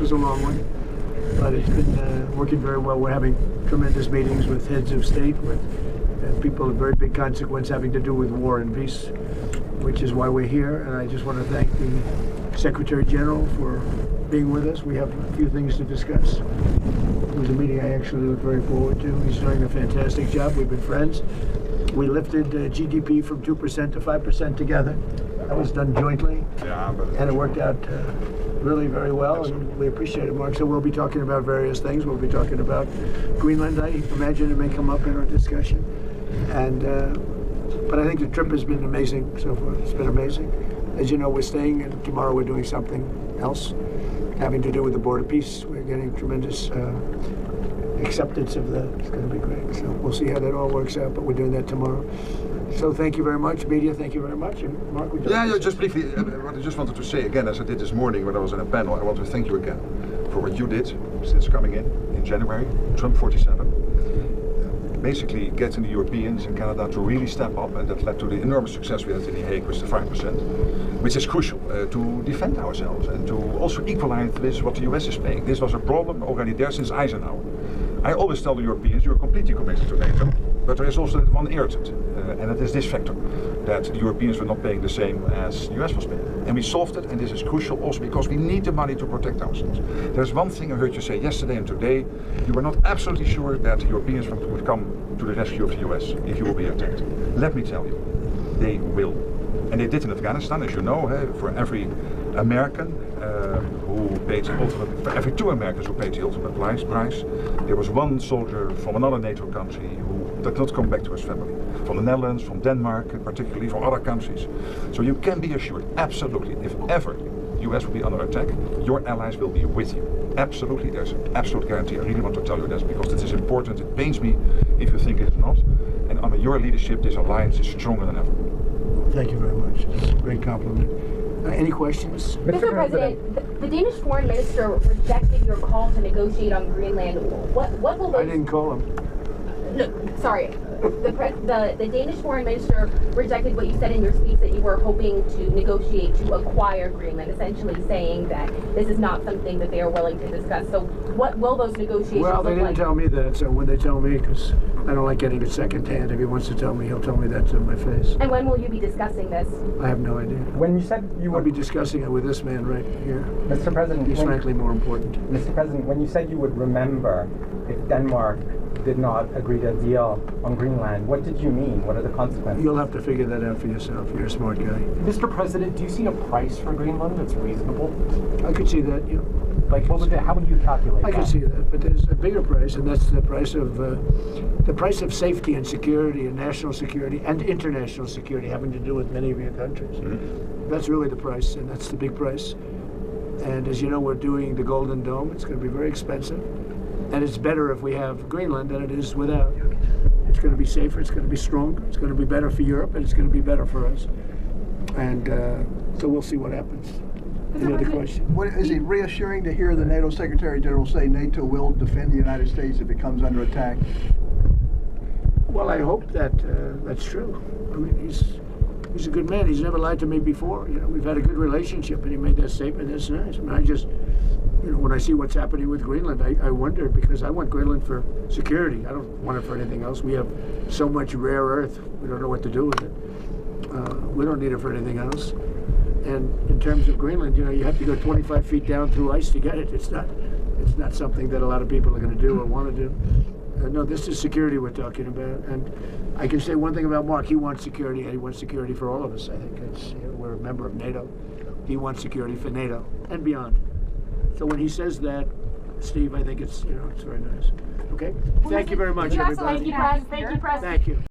was a long one, but it's been working very well. We're having tremendous meetings with heads of state, with people of very big consequence having to do with war and peace, which is why we're here. And I just want to thank the Secretary-General for being with us. We have a few things to discuss. It was a meeting I actually look very forward to. He's doing a fantastic job. We've been friends. We lifted GDP from 2% to 5% together. That was done jointly, and it worked out really very well, and we appreciate it, Mark. So we'll be talking about various things. We'll be talking about Greenland. I imagine it may come up in our discussion. And but I think the trip has been amazing so far. It's been amazing. As you know, we're staying, and tomorrow we're doing something else having to do with the Board of Peace. We're getting tremendous acceptance of that. It's going to be great. So we'll see how that all works out, but we're doing that tomorrow. So thank you very much, media. Thank you very much. And Mark, would you like to just briefly, what I just wanted to say again, as I did this morning when I was on a panel, I want to thank you again for what you did since coming in January, Trump 47. Basically getting the Europeans and Canada to really step up, and that led to the enormous success we had in The Hague with the 5%, which is crucial to defend ourselves and to also equalize with what the US is paying. This was a problem already there since Eisenhower. I always tell the Europeans, you're completely committed to NATO, but there is also one irritant, and it is this factor, that the Europeans were not paying the same as the US was paying. And we solved it, and this is crucial also because we need the money to protect ourselves. There's one thing I heard you say yesterday and today, you were not absolutely sure that the Europeans would come to the rescue of the US if you will be attacked. Let me tell you, they will. And they did in Afghanistan, as you know, for every American who paid the ultimate, for every 2 Americans who paid the ultimate price, there was 1 soldier from another NATO country who did not come back to his family. From the Netherlands, from Denmark, particularly from other countries. So you can be assured, absolutely, if ever the US will be under attack, your allies will be with you. Absolutely, there's an absolute guarantee. I really want to tell you this because this is important. It pains me if you think it's not. And under your leadership, this alliance is stronger than ever. Thank you very much. It's a great compliment. Any questions? Mr. President, the Danish foreign minister rejected your call to negotiate on Greenland. What will those... I didn't call him. No, sorry. The Danish foreign minister rejected what you said in your speech, that you were hoping to negotiate to acquire Greenland, essentially saying that this is not something that they are willing to discuss. So what will those negotiations look like? Well, they didn't tell me that, so when they tell me, because I don't like getting it secondhand, if he wants to tell me, he'll tell me that to my face. And when will you be discussing this? I have no idea. When you said you would be discussing it with this man right here. Mr. President, he's frankly more important. Mr. President, when you said you would remember if Denmark did not agree to a deal on Greenland, what did you mean? What are the consequences? You'll have to figure that out for yourself. You're a smart guy. Mr. President, do you see a price for Greenland that's reasonable? I could see that, yeah. Like, how would you calculate that? I could see that, but there's a bigger price, and that's the price of safety and security and national security and international security, having to do with many of your countries. Mm-hmm. That's really the price, and that's the big price. And as you know, we're doing the Golden Dome. It's going to be very expensive. And it's better if we have Greenland than it is without. It's going to be safer, it's going to be stronger, it's going to be better for Europe, and it's going to be better for us. And so we'll see what happens. Any other question? Is it reassuring to hear the NATO Secretary-General say NATO will defend the United States if it comes under attack? Well, I hope that that's true. I mean, he's a good man. He's never lied to me before. You know, we've had a good relationship, and he made that statement. That's nice. I mean, I just... You know, when I see what's happening with Greenland, I wonder, because I want Greenland for security. I don't want it for anything else. We have so much rare earth, we don't know what to do with it. We don't need it for anything else. And in terms of Greenland, you know, you have to go 25 feet down through ice to get it. It's not something that a lot of people are going to do or want to do. No, this is security we're talking about. And I can say one thing about Mark. He wants security, and he wants security for all of us, I think. We're a member of NATO. He wants security for NATO and beyond. So when he says that, Steve, I think it's very nice. Okay? Thank you very much, everybody. Thank you, President. Thank you.